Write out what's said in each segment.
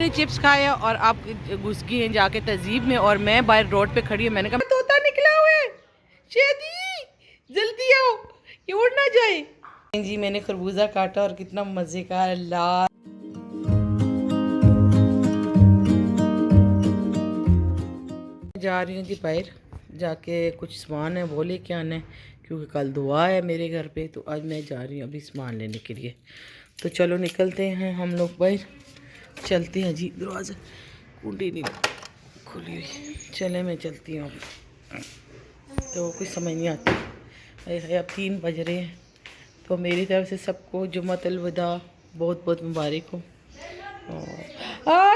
Chips खाए और आप घुस गई हैं जाके तहजीब में और मैं बाहर रोड पे खड़ी हूँ। मैंने कहा तोता निकला हुआ है, शेदी जल्दी आओ, ये उड़ ना जाए। जी मैंने खरबूजा काटा और कितना मजे का लाल। जा रही हूँ जी बाहर, जाके कुछ सामान है वो लेके आना है क्योंकि कल दुआ है मेरे घर पे, तो आज मैं जा रही हूँ अभी सामान लेने के लिए। तो चलो निकलते हैं हम लोग बाहर, चलते हैं जी। दरवाज़ा कुंडी नहीं खुली हुई, चले मैं चलती हूँ अब। तो कुछ समझ नहीं आता है, अब 3 बज रहे हैं। तो मेरी तरफ से सबको जुम्मतुल विदा बहुत बहुत मुबारक हो।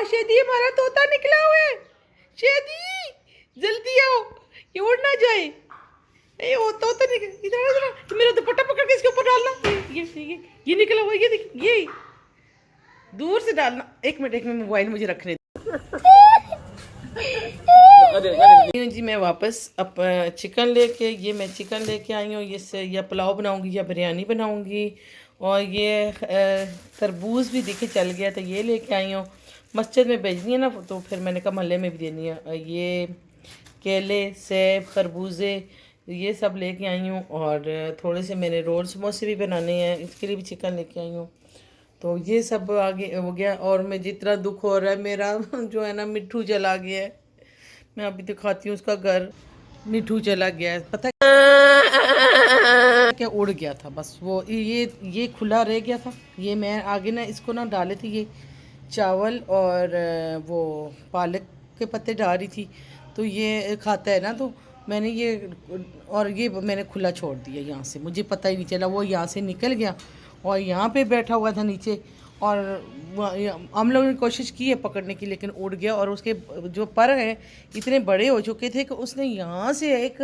शेदी हमारा तोता निकला हुआ है, शेदी जल्दी आओ, ये उड़ ना जाए। वो तोता निकल, इधर इधर मेरा दुपट्टा पकड़ के इसके ऊपर डालना। ये निकला हुआ, ये देख, ये दूर से डालना। एक मिनट मोबाइल मुझे रखने जी। मैं वापस अब चिकन लेके, ये मैं चिकन लेके आई हूँ। ये या पुलाव बनाऊंगी या बिरयानी बनाऊंगी। और ये तरबूज भी दिखे चल गया तो ये लेके आई हूँ। मस्जिद में भेजनी है ना, तो फिर मैंने कहा महल्ले में भी देनी है। ये केले, सेब, खरबूजे ये सब लेके आई हूँ। और थोड़े से मैंने रोल समोसे भी बनाने हैं, इसके लिए भी चिकन लेके आई हूँ। तो ये सब आगे हो गया। और मैं जितना दुख हो रहा है मेरा जो है ना, मिट्ठू चला गया है। मैं अभी दिखाती हूँ उसका घर। मिट्ठू चला गया है, पता क्या उड़ गया था बस। वो ये खुला रह गया था। ये मैं आगे ना इसको ना डाले थे, ये चावल और वो पालक के पत्ते डाल रही थी, तो ये खाता है ना, तो मैंने ये मैंने खुला छोड़ दिया यहाँ से। मुझे पता ही नहीं चला, वो यहाँ से निकल गया और यहाँ पे बैठा हुआ था नीचे। और हम लोगों ने कोशिश की है पकड़ने की, लेकिन उड़ गया। और उसके जो पर हैं इतने बड़े हो चुके थे कि उसने यहाँ से एक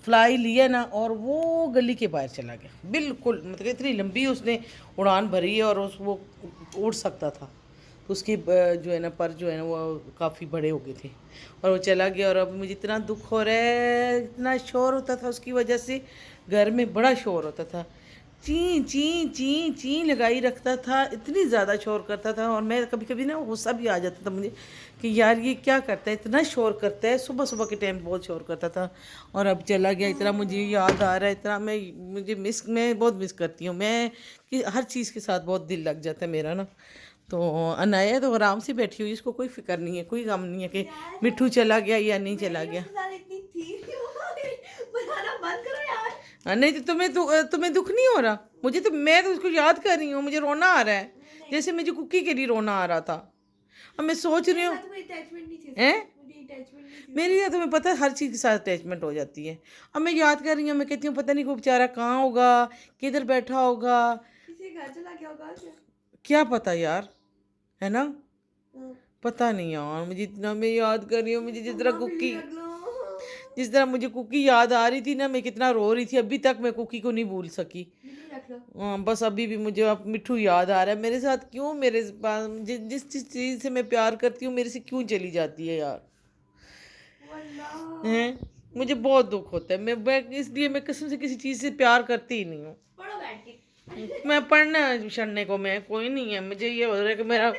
फ्लाई लिया ना और वो गली के बाहर चला गया बिल्कुल। मतलब इतनी लंबी उसने उड़ान भरी है और वो उड़ सकता था। तो उसकी जो है ना पर जो है ना वो काफ़ी बड़े हो गए थे और वो चला गया। और अब मुझे इतना दुख हो रहा है, इतना शोर होता था उसकी वजह से, घर में बड़ा शोर होता था। ची ची ची ची लगाई रखता था, इतनी ज़्यादा शोर करता था। और मैं कभी कभी ना गुस्सा भी आ जाता था मुझे कि यार ये क्या करता है, इतना शोर करता है। सुबह सुबह के टाइम बहुत शोर करता था और अब चला गया। इतना मुझे याद आ रहा है, इतना मैं बहुत मिस करती हूँ। मैं कि हर चीज़ के साथ बहुत दिल लग जाता है मेरा ना। तो अनाया तो आराम से बैठी हुई, इसको कोई फिक्र नहीं है, कोई गम नहीं है कि मिट्ठू चला गया या नहीं चला गया। नहीं तो तुम्हें दुख नहीं हो रहा? मुझे तो, मैं तो उसको याद कर रही हूँ, मुझे रोना आ रहा है जैसे मुझे कुकी के लिए रोना आ रहा था। अब मैं सोच रही हूँ हैं, मेरी ना, तुम्हें पता है हर चीज़ के साथ अटैचमेंट हो जाती है। अब मैं याद कर रही हूँ, मैं कहती हूँ पता नहीं वो बेचारा कहाँ होगा, किधर बैठा होगा, घर चला गया होगा, क्या पता यार, है ना। पता नहीं यार, मुझे इतना, मैं याद कर रही हूँ, मुझे जिस तरह मुझे कुकी याद आ रही थी ना, मैं कितना रो रही थी। अभी तक मैं कुकी को नहीं भूल सकी। हाँ बस अभी भी मुझे अब मिट्ठू याद आ रहा है। मेरे साथ क्यों, मेरे पास जिस जिस चीज़ से मैं प्यार करती हूँ मेरे से क्यों चली जाती है यार, हैं। मुझे बहुत दुख होता है। मैं इसलिए मैं कसम से किसी चीज़ से प्यार करती ही नहीं हूँ। मैं पढ़ना छड़ने को मैं कोई नहीं है। मुझे ये हो रहा है कि मेरा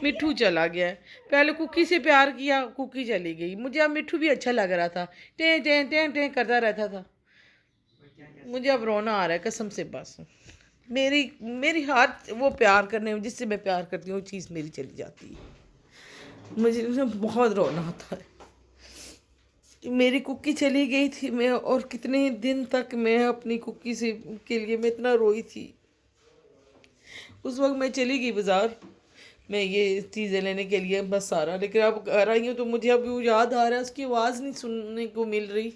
मिट्ठू चला गया है। पहले कुकी से प्यार किया, कुकी चली गई। मुझे अब मिट्ठू भी अच्छा लग रहा था, टें टें टें टें करता रहता था। मुझे अब रोना आ रहा है कसम से। बस मेरी मेरी हाथ वो प्यार करने, जिससे मैं प्यार करती हूँ, वो चीज़ मेरी चली जाती है। मुझे उसमें बहुत रोना आता है। मेरी कुकी चली गई थी, मैं और कितने दिन तक मैं अपनी कुकी से के लिए मैं इतना रोई थी। उस वक्त मैं चली गई बाज़ार मैं ये चीज़ें लेने के लिए, बस सारा। लेकिन अब घर आई हूँ तो मुझे अब वो याद आ रहा है, उसकी आवाज़ नहीं सुनने को मिल रही।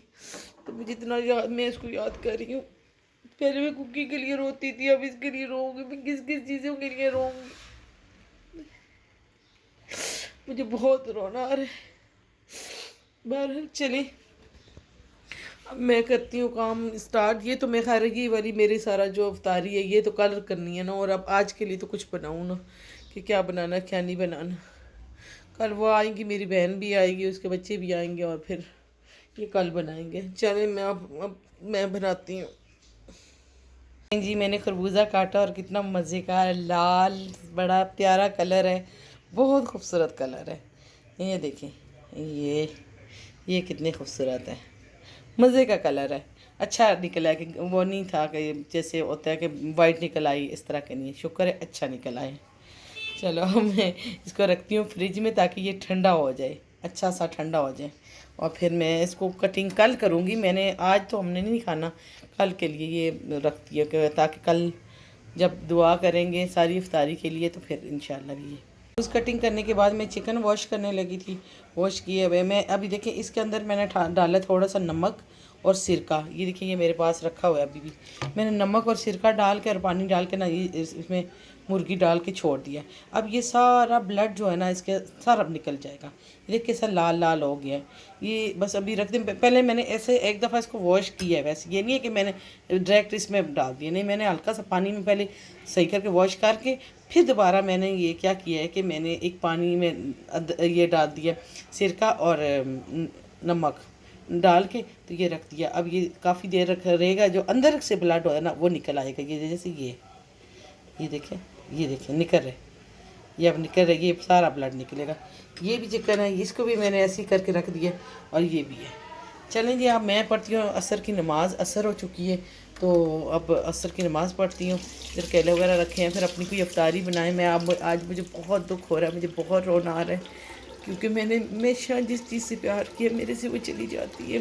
तो मुझे इतना याद, मैं इसको याद कर रही हूँ। पहले मैं कुकी के लिए रोती थी, अब इसके लिए रोऊंगी। मैं किस किस चीज़ों के लिए रोऊंगी, मुझे बहुत रोना आ रहा है। बहरहाल चले, अब मैं करती हूँ काम स्टार्ट। ये तो मैं खैर ये वाली मेरी सारा जो अफ्तारी है ये तो कल करनी है ना। और अब आज के लिए तो कुछ बनाऊँ ना कि क्या बनाना क्या नहीं बनाना। कल वो आएंगी, मेरी बहन भी आएगी, उसके बच्चे भी आएंगे और फिर ये कल बनाएंगे। चले मैं अब मैं बनाती हूँ जी। मैंने खरबूजा काटा और कितना मज़े का लाल, बड़ा प्यारा कलर है। बहुत खूबसूरत कलर है। ये देखें, ये कितने खूबसूरत है, मज़े का कलर है। अच्छा निकला है कि वो नहीं था कि जैसे होता है कि वाइट निकल आई, इस तरह के नहीं है। शुक्र है अच्छा निकल आए। चलो मैं इसको रखती हूँ फ्रिज में ताकि ये ठंडा हो जाए, अच्छा सा ठंडा हो जाए, और फिर मैं इसको कटिंग कल करूँगी। मैंने आज तो हमने नहीं खाना, कल के लिए ये रखती है ताकि कल जब दुआ करेंगे सारी इफ्तारी के लिए तो फिर इंशाल्लाह ये उस कटिंग करने के बाद मैं चिकन वॉश करने लगी थी। वॉश किए हुए मैं अभी देखिए इसके अंदर मैंने डाला थोड़ा सा नमक और सिरका। ये देखिए ये मेरे पास रखा हुआ है अभी भी। मैंने नमक और सिरका डाल के और पानी डाल के ना इसमें मुर्गी डाल के छोड़ दिया। अब ये सारा ब्लड जो है ना इसके सारा निकल जाएगा। ये देखिए कैसा लाल लाल हो गया है। ये बस अभी रख दें। पहले मैंने ऐसे एक दफ़ा इसको वॉश किया है, वैसे ये नहीं है कि मैंने डायरेक्ट इसमें डाल दिया, नहीं, मैंने हल्का सा पानी में पहले सही करके वॉश करके फिर दोबारा मैंने ये क्या किया है कि मैंने एक पानी में ये डाल दिया सिरका और नमक डाल के तो ये रख दिया। अब ये काफ़ी देर रख रहेगा, जो अंदर से ब्लड है ना वो निकल आएगा। ये जैसे ये देखें निकल रहे, ये अब निकल रही है, ये सारा ब्लड निकलेगा। ये भी चिकन है, इसको भी मैंने ऐसे ही करके रख दिया और ये भी है। चलें जी, अब मैं पढ़ती हूँ असर की नमाज़। असर हो चुकी है तो अब असर की नमाज़ पढ़ती हूँ। फिर केले वगैरह रखे हैं, फिर अपनी कोई अफ्तारी बनाए। मैं अब आज मुझे बहुत दुख हो रहा है, मुझे बहुत रोना आ रहा है, क्योंकि मैंने हमेशा जिस चीज़ से प्यार किया मेरे से वो चली जाती है।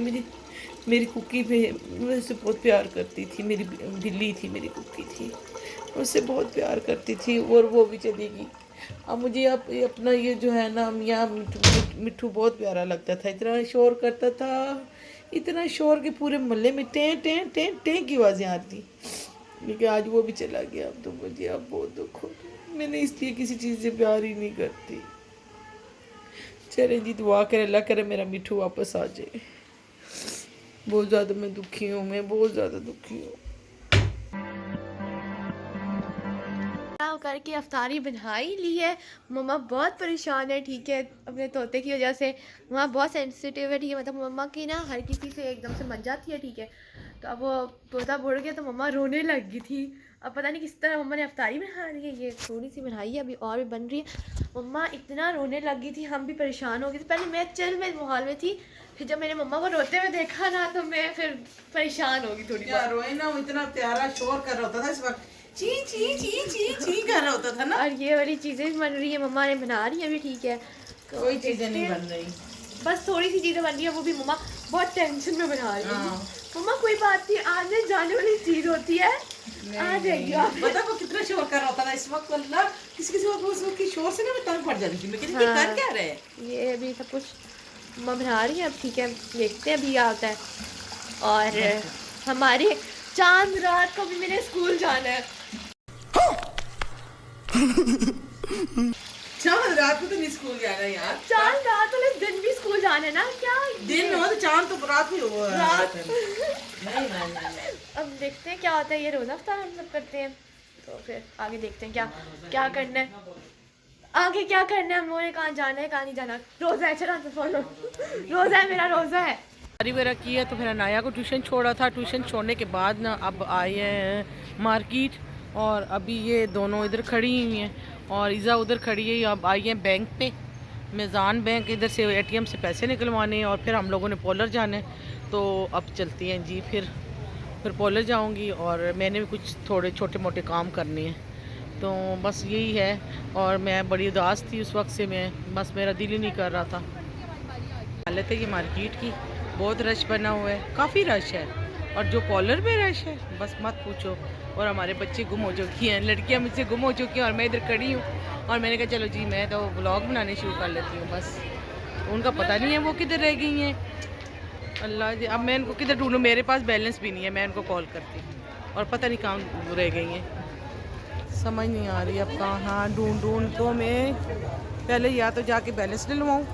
मेरी कुकी भी मेरे से बहुत प्यार करती थी, मेरी बिल्ली थी, मेरी कुकी थी, उससे बहुत प्यार करती थी और वो भी चलेगी। अब मुझे अब अपना ये जो है ना मियाँ मिट्ठू बहुत प्यारा लगता था। इतना शोर करता था, इतना शोर के पूरे मोहल्ले में टें टें टें टें की आवाज़ें आती। लेकिन आज वो भी चला गया। अब तो मुझे अब बहुत दुख हो गया। मैंने इसलिए किसी चीज़ से प्यार ही नहीं करती। चले जी, दुआ करे अल्लाह करे मेरा मिट्ठू वापस आ जाए। बहुत ज़्यादा मैं दुखी हूँ, मैं बहुत ज़्यादा दुखी हूँ। करके अफ्तारी बना ही ली है। मम्मा बहुत परेशान है, ठीक है, अपने तोते की वजह से। मम्मा बहुत सेंसिटिव है, ठीक है, मतलब मम्मा की ना हर किसी से एकदम से मच जाती है, ठीक है। तो अब वो तोता बुड़ गया तो मम्मा रोने लग गई थी। अब पता नहीं किस तरह मम्मा ने अफ्तारी बना ली है। ये थोड़ी सी बनाई है, अभी और भी बन रही है। मम्मा इतना रोने लग गई थी, हम भी परेशान हो गए थे। पहले मैं चल मैं माहौल में थी, फिर जब मैंने मम्मा को रोते हुए देखा ना तो मैं फिर परेशान हो गई थोड़ी। रोए ना, वो इतना प्यारा शोर कर रहा था इस वक्त, ची ची ची ची ची कर रहा होता था ना। और ये वाली चीज़ें बन रही है, मम्मा ने बना रही है अभी, ठीक है। तो कोई चीज़ें नहीं बन रही, बस थोड़ी सी चीज़ें बन रही है, वो भी मम्मा बहुत टेंशन में बना रही है। मम्मा कोई बात नहीं, आने जाने वाली चीज़ होती है, आ जाएगी आप। पता वो कितना शोर कर रहा होता था इस वक्त, वल्लाह किसी वक्त की शोर से ना मैं तंग पड़ जाती थी। मैं कहती थी कर क्या रहे हैं। ये अभी सब कुछ मम्मा बना रही है, अब ठीक है, देखते हैं अभी क्या होता है। और हमारे चांद रात को भी मेरे स्कूल जाना है। चांद रात को तो नहीं स्कूल जाना यार, चांद रात वाले दिन भी स्कूल जाना है ना। क्या दिन हो तो चांद तो रात में हो रात। नहीं। अब देखते हैं क्या होता है। ये रोज़ा अफ्तार हम सब करते हैं, तो फिर आगे देखते हैं क्या क्या करना है, आगे क्या करना है। हम लोगों ने कहाँ जाना है कहाँ नहीं जाना। रोज़ा है, चला तो फॉलो, रोज़ा है, मेरा रोज़ा है। सारी वगैरह की है तो फिर अनाया को ट्यूशन छोड़ा था। ट्यूशन छोड़ने के बाद ना अब आए हैं मार्केट, और अभी ये दोनों इधर खड़ी हुई हैं और ईज़ा उधर खड़ी है। अब आई हैं बैंक पे, मेज़ान बैंक, इधर से एटीएम से पैसे निकलवाने हैं और फिर हम लोगों ने पॉलर जाना है। तो अब चलती हैं जी, फिर पॉलर जाऊंगी और मैंने भी कुछ थोड़े छोटे मोटे काम करने हैं। तो बस यही है। और मैं बड़ी उदास थी उस वक्त से, मैं बस मेरा दिल ही नहीं कर रहा था। हालत है ये मार्केट की, बहुत रश बना हुआ है, काफ़ी रश है, और जो पॉलर में रश है बस मत पूछो। और हमारे बच्चे गुम हो चुकी हैं, लड़कियां मुझसे गुम हो चुकी हैं और मैं इधर खड़ी हूँ। और मैंने कहा चलो जी मैं तो व्लॉग बनाने शुरू कर लेती हूँ। बस उनका पता नहीं है वो किधर रह गई हैं, अल्लाह जी। अब मैं इनको किधर ढूंढूँ, मेरे पास बैलेंस भी नहीं है, मैं इनको कॉल करती हूँ और पता नहीं कहाँ रह गई हैं, समझ नहीं आ रही अब कहाँ ढूंढ तो मैं पहले या तो जाके बैलेंस डलवाऊँ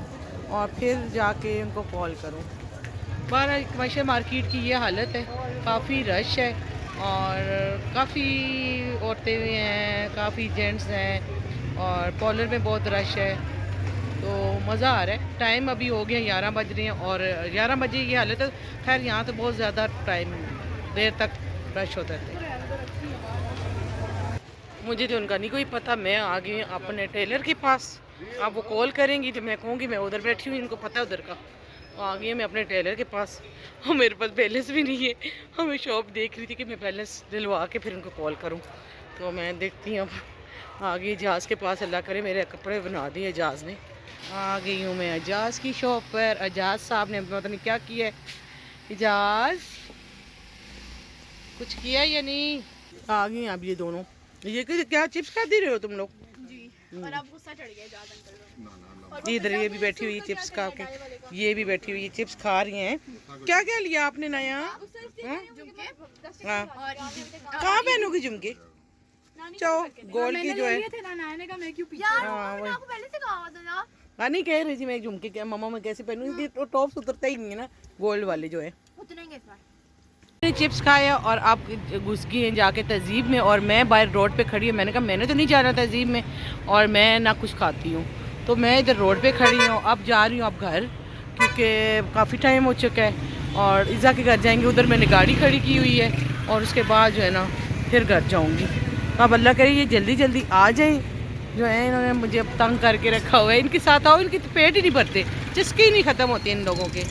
और फिर जाके उनको कॉल करूँ। बाहर कमर्शियल मार्केट की ये हालत है, काफ़ी रश है और काफ़ी औरतें भी हैं, काफ़ी जेंट्स हैं और पॉलर में बहुत रश है। तो मज़ा आ रहा है। टाइम अभी हो गया 11 बज रहे हैं और 11 बजे ये हालत है। खैर यहाँ तो बहुत ज़्यादा टाइम देर तक रश होता है। मुझे तो उनका नहीं कोई पता। मैं आ गई अपने टेलर के पास अब वो कॉल करेंगी तो मैं कहूँगी मैं उधर बैठी हुई, इनको पता है उधर का। आ गई मैं अपने टेलर के पास और मेरे पास बैलेंस भी नहीं है। हमें शॉप देख रही थी कि मैं बैलेंस दिलवा के फिर उनको कॉल करूँ। तो मैं देखती हूँ अब आ गई जहाज़ के पास। अल्लाह करे मेरे कपड़े बना दिए एजाज ने। आ गई हूँ मैं एजाज की शॉप पर। एजाज साहब ने पता नहीं क्या किया है। एजाज कुछ किया या नहीं? आ गई अब ये दोनों। ये क्या चिप्स खा दे रहे हो तुम लोग? जी। और अब गुस्सा चढ़ गया एजाज अंकल को। इधर ये भी बैठी हुई चिप्स खा के, ये भी बैठी हुई चिप्स खा रही हैं। क्या क्या लिया आपने नया? हाँ कहाँ पहनोगी झुमके? चाओ गोल्ड की जो है। हाँ नहीं कह रही थी मैं झुमके क्या मम्मा मैं कैसे पहनूंगी, तो टॉप्स उतरता ही नहीं है ना गोल्ड वाले जो है। चिप्स खाया और आप घुस गई हैं जाके तहजीब में, और मैं बाहर रोड पे खड़ी हूँ। मैंने कहा मैंने तो नहीं जाना तहजीब में और मैं ना कुछ खाती हूँ, तो मैं इधर रोड पे खड़ी हूँ। अब जा रही हूँ अब घर, क्योंकि काफ़ी टाइम हो चुका है और इज़ा के घर जाएंगे। उधर मैंने गाड़ी खड़ी की हुई है और उसके बाद जो है ना फिर घर जाऊँगी। तो अब अल्लाह करे ये जल्दी जल्दी आ जाएँ। जो है इन्होंने मुझे अब तंग करके रखा हुआ है। इनके साथ आओ, इनके तो पेट ही नहीं भरते, चस्के ही नहीं ख़त्म होते इन लोगों के।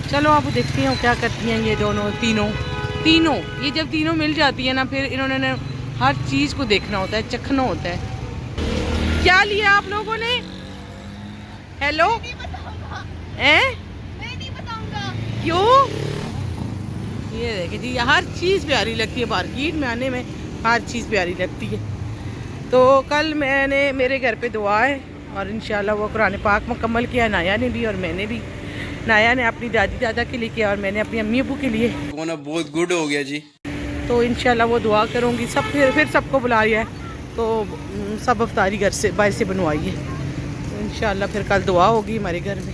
चलो आप देखती हूँ क्या करती हैं ये दोनों तीनों। ये जब तीनों मिल जाती है ना फिर इन्होंने हर चीज़ को देखना होता है, चखना होता है। क्या लिया आप लोगों ने? हेलो हैं? मैं नहीं बताऊंगा। क्यों? ये देखिए जी हर चीज़ प्यारी लगती है, मार्केट में आने में हर चीज़ प्यारी लगती है। तो कल मैंने मेरे घर पे दुआ है और इंशाल्लाह वो कुरान पाक मुकम्मल किया, नाया ने भी और मैंने भी। नाया ने अपनी दादी दादा के लिए किया और मैंने अपनी अम्मी अबू के लिए। होना बहुत गुड हो गया जी। तो इंशाल्लाह वो दुआ करूँगी। सब फिर सबको बुलाया है तो सब अफ्तारी घर से बाहर से बनवाई है। तो इंशाल्लाह फिर कल दुआ होगी हमारे घर में।